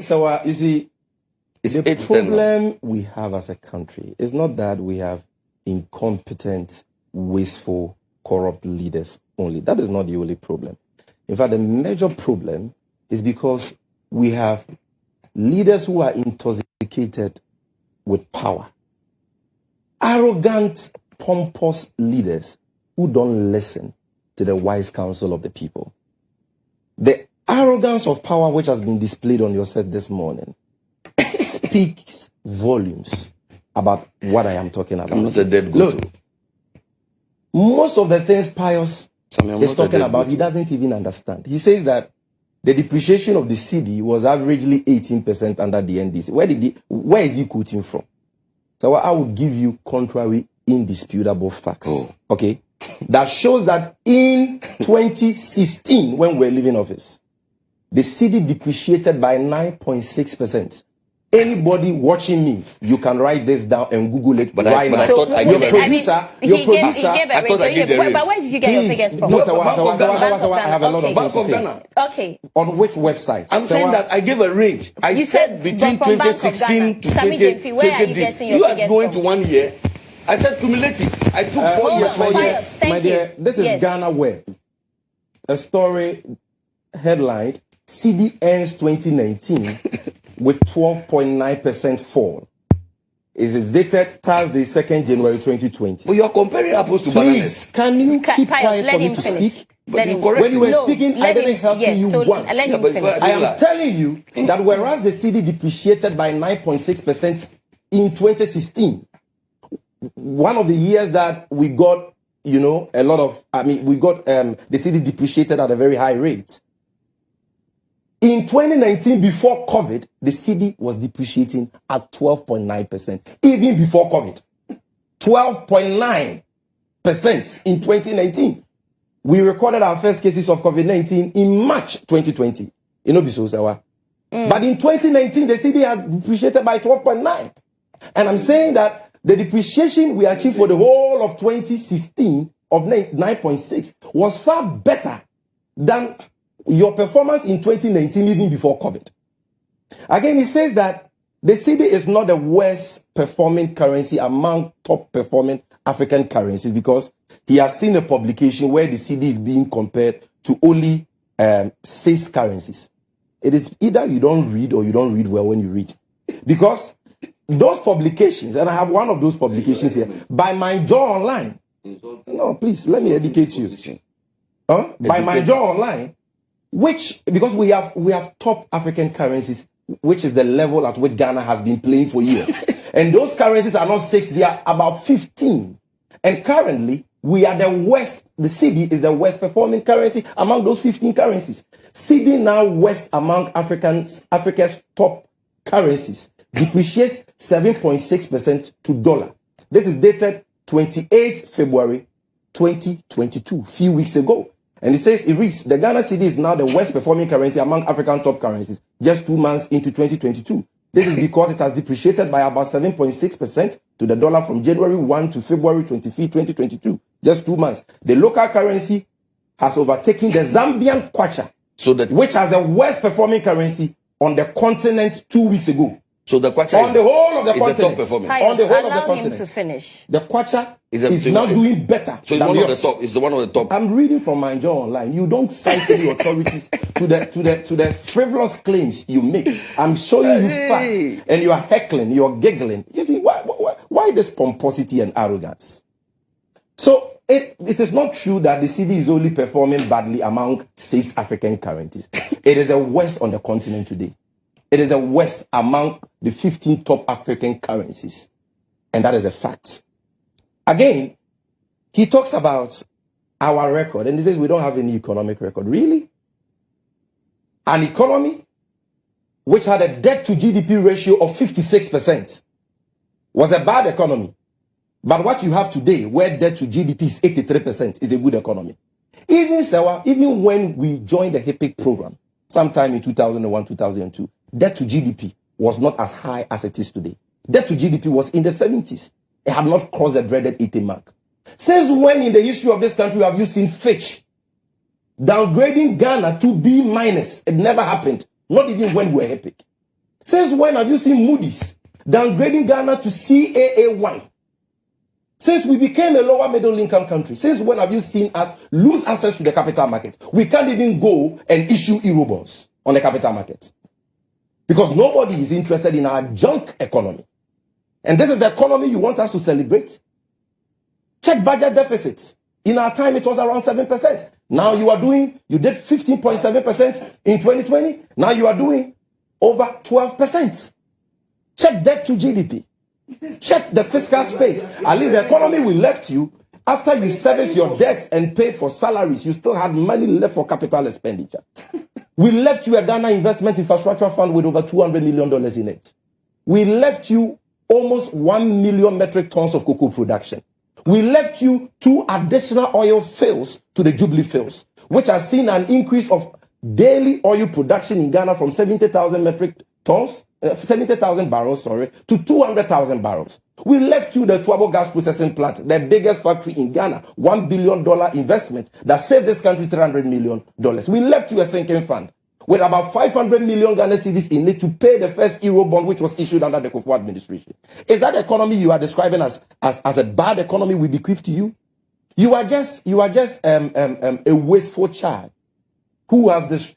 So, you see, It's the 8-10 now. problem we have as a country is not that we have incompetent, wasteful, corrupt leaders only. That is not the only problem. In fact, the major problem is because we have leaders who are intoxicated with power. Arrogant, pompous leaders who don't listen to the wise counsel of the people. The arrogance of power which has been displayed on your set this morning speaks volumes about what I am talking about. I'm not a dead Look, goat. most of the things Pius Sammy, I'm is not a talking dead about, goat. he doesn't even understand. He says that the depreciation of the cedi was averagely 18% under the NDC. Where is he quoting from? So I will give you contrary, indisputable facts. Oh. Okay? That shows that in 2016, when we were leaving office, the cedi depreciated by 9.6%. Anybody watching me, you can write this down and Google it right now. I thought I your gave a producer, range. your producer. I thought I gave the range. But where did you get your figures from? No, Bank of Ghana. I have a lot of Bank things to of say. Ghana. Okay. On which website? I'm saying that I gave a range. I You said said between from Bank of 2016 Ghana. to Sammy 20, Gyamfi, where are you getting your you are figures going from? to 1 year. I said cumulative. I took 4 hold years, on, 4 Pius. years. Thank my dear, you. this is Yes. Ghana Web. A story headlined, cedi ends 2019 with 12.9% fall. Is it dated Thursday, 2nd January 2020? But you are comparing apples to Please, bananas. can you keep Pius, quiet let for me him to finish. speak? Let him. correct When you were No, speaking, I let didn't him- help yes, you so once. let him but- finish. I am telling you that whereas the cedi depreciated by 9.6% in 2016, one of the years that we got, we got the cedi depreciated at a very high rate. In 2019, before COVID, the cedi was depreciating at 12.9%, even before COVID. 12.9% in 2019. We recorded our first cases of COVID-19 in March 2020. You know, But in 2019, the cedi had depreciated by 12.9%. And I'm saying that the depreciation we achieved for the whole of 2016 of 9.6 was far better than your performance in 2019, even before COVID. Again, it says that the cedi is not the worst performing currency among top performing African currencies because he has seen a publication where the cedi is being compared to only 6 currencies. It is either you don't read or you don't read well when you read. Because those publications, and I have one of those publications here, by My Jaw Online. No, please, let me educate you. By My Jaw Online, which, because we have top African currencies, which is the level at which Ghana has been playing for years. And those currencies are not 6, they are about 15. And currently, we are the worst, the cedi is the worst performing currency among those 15 currencies. Cedi now worst among Africa's top currencies, depreciates 7.6% to dollar. This is dated 28th February 2022, few weeks ago. And it says, it reads, the Ghana cedi is now the worst performing currency among African top currencies, just 2 months into 2022. This is because it has depreciated by about 7.6% to the dollar from January 1 to February 25, 2022. Just 2 months. The local currency has overtaken the Zambian kwacha, which has the worst performing currency on the continent 2 weeks ago. So the kwacha on the whole of the continent. top performing. Pius, On the whole of the allow him continent. to finish. The kwacha Is now doing better. So it's than one of the yours. top. It's the one of the top. I'm reading from My Jaw Online. You don't cite any authorities to the frivolous claims you make. I'm showing you facts, and you are heckling, you are giggling. You see, why this pomposity and arrogance? So it is not true that the cedi is only performing badly among 6 African currencies. It is the worst on the continent today. It is the worst among the 15 top African currencies. And that is a fact. Again, he talks about our record, and he says we don't have any economic record. Really? An economy which had a debt to GDP ratio of 56% was a bad economy. But what you have today, where debt to GDP is 83%, is a good economy. Even when we joined the HIPIC program, sometime in 2001, 2002, debt to GDP was not as high as it is today. Debt to GDP was in the 70s. It had not crossed the dreaded 80 mark. Since when in the history of this country have you seen Fitch downgrading Ghana to B-? It never happened. Not even when we were HIPIC. Since when have you seen Moody's downgrading Ghana to CAA1? Since we became a lower middle income country, since when have you seen us lose access to the capital market? We can't even go and issue Eurobonds on the capital market because nobody is interested in our junk economy. And this is the economy you want us to celebrate? Check budget deficits. In our time, it was around 7%. Now you did 15.7% in 2020. Now you are doing over 12%. Check debt to GDP. Check the fiscal space. At least the economy we left you, after you service your debts and pay for salaries, you still had money left for capital expenditure. We left you a Ghana Investment Infrastructure Fund with over $200 million in it. We left you almost 1 million metric tons of cocoa production. We left you 2 additional oil fields to the Jubilee fields, which has seen an increase of daily oil production in Ghana from 70,000 barrels, to 200,000 barrels. We left you the Tuabo gas processing plant, the biggest factory in Ghana, $1 billion investment that saved this country $300 million. We left you a sinking fund with about 500 million Ghana cedis in it to pay the first Eurobond, which was issued under the Kufuor administration. Is that economy you are describing as a bad economy we bequeath to you? You are just a wasteful child who has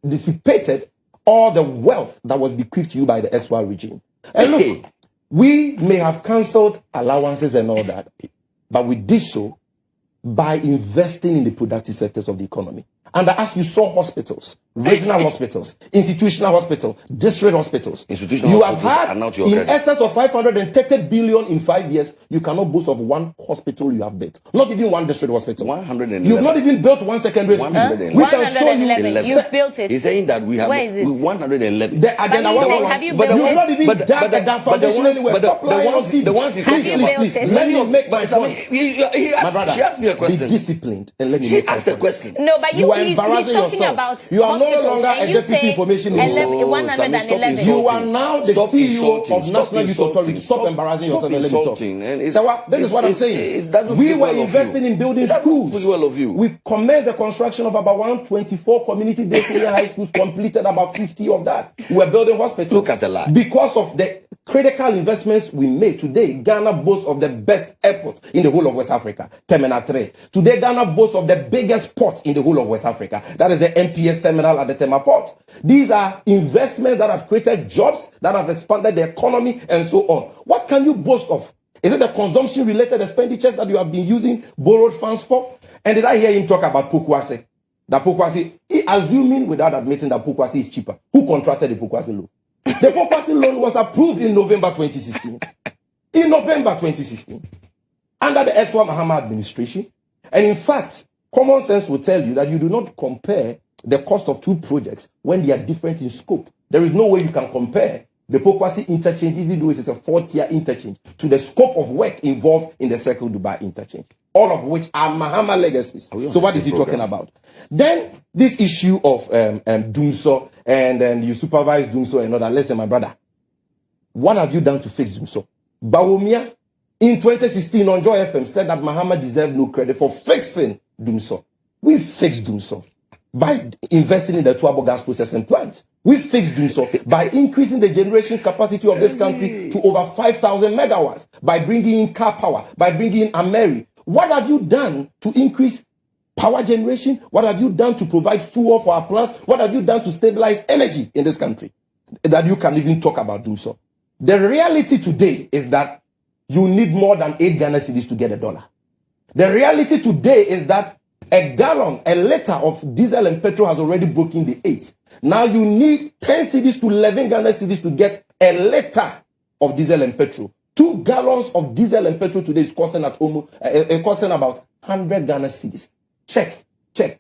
dissipated all the wealth that was bequeathed to you by the XY regime. And look, we may have cancelled allowances and all that, but we did so by investing in the productive sectors of the economy. And as you saw hospitals, regional hospitals, institutional hospitals, district hospitals, you have had in excess of 530 billion in 5 years. You cannot boast of one hospital you have built. Not even one district hospital. 111. You've not even built one secondary school. 111. We can show you. You've built it. He's saying that we have. Where is it? 111. Have you built it? You've not even done the foundation anywhere. The ones he's please, let me make my point. My brother, she asked me a question. Be disciplined and let me she make asked the question. No, but he's embarrassing talking yourself. about You are no longer a you deputy information minister. 111. You are now the CEO of National Youth Authority. Stop embarrassing yourself and let me talk. So this is what I'm saying. We were investing in building schools. We commenced the construction of about 124 community-based senior high schools, completed about 50 of that. We were building hospitals. Look at the lie. Because of the critical investments we made today, Ghana boasts of the best airport in the whole of West Africa, Terminal 3. Today, Ghana boasts of the biggest port in the whole of West Africa. That is the MPS terminal at the Tema Port. These are investments that have created jobs, that have expanded the economy, and so on. What can you boast of? Is it the consumption-related expenditures that you have been using borrowed funds for? And did I hear him talk about Pokwase? That Pokwase, assuming without admitting that Pokwase is cheaper, who contracted the Pokwase loan? The Pokwase loan was approved in November 2016. In November 2016. Under the Exwa Mahama administration. And in fact, common sense will tell you that you do not compare the cost of two projects when they are different in scope. There is no way you can compare the Pokwase interchange, even though it is a 4-tier interchange, to the scope of work involved in the Circle Dubai interchange. All of which are Mahama legacies. So what is he talking about? Then this issue of Dumso and you supervise Dumso and all that. Listen, my brother, what have you done to fix Dumso? Bawumia in 2016 on Joy FM said that Mahama deserved no credit for fixing Dumso. We fixed Dumso by investing in the Tuabo gas processing plant. We fixed Dumso by increasing the generation capacity of this country to over 5,000 megawatts, by bringing in car power, by bringing in Ameri. What have you done to increase power generation? What have you done to provide fuel for our plants? What have you done to stabilize energy in this country? That you can even talk about Dumso. The reality today is that you need more than 8 Ghana cedis to get $1. The reality today is that a gallon, a liter of diesel and petrol has already broken the 8. Now you need 10 cedis to 11 Ghana cedis to get a liter of diesel and petrol. 2 gallons of diesel and petrol today is costing costing about 100 Ghana cedis. Check. The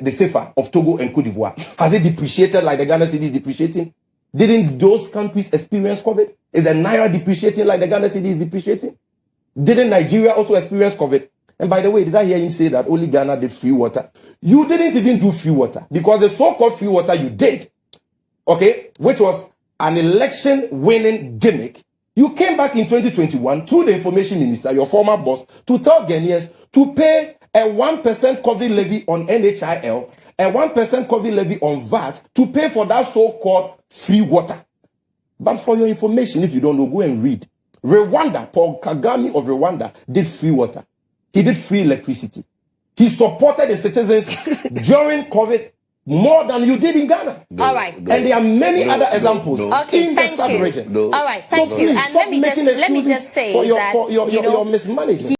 CFA of Togo and Cote d'Ivoire. Has it depreciated like the Ghana cedi is depreciating? Didn't those countries experience COVID? Is the Naira depreciating like the Ghana cedi is depreciating? Didn't Nigeria also experience COVID? And by the way, did I hear him say that only Ghana did free water? You didn't even do free water, because the so-called free water you did, okay, which was an election-winning gimmick, you came back in 2021 through the information minister, your former boss, to tell Ghanaians to pay a 1% COVID levy on NHIL, a 1% COVID levy on VAT, to pay for that so-called free water. But for your information, if you don't know, go and read. Rwanda, Paul Kagame of Rwanda did free water. He did free electricity. He supported the citizens during COVID more than you did in Ghana. All right. And there are many other examples in the sub-region. All right, thank you. And let me just say for your that mismanagement.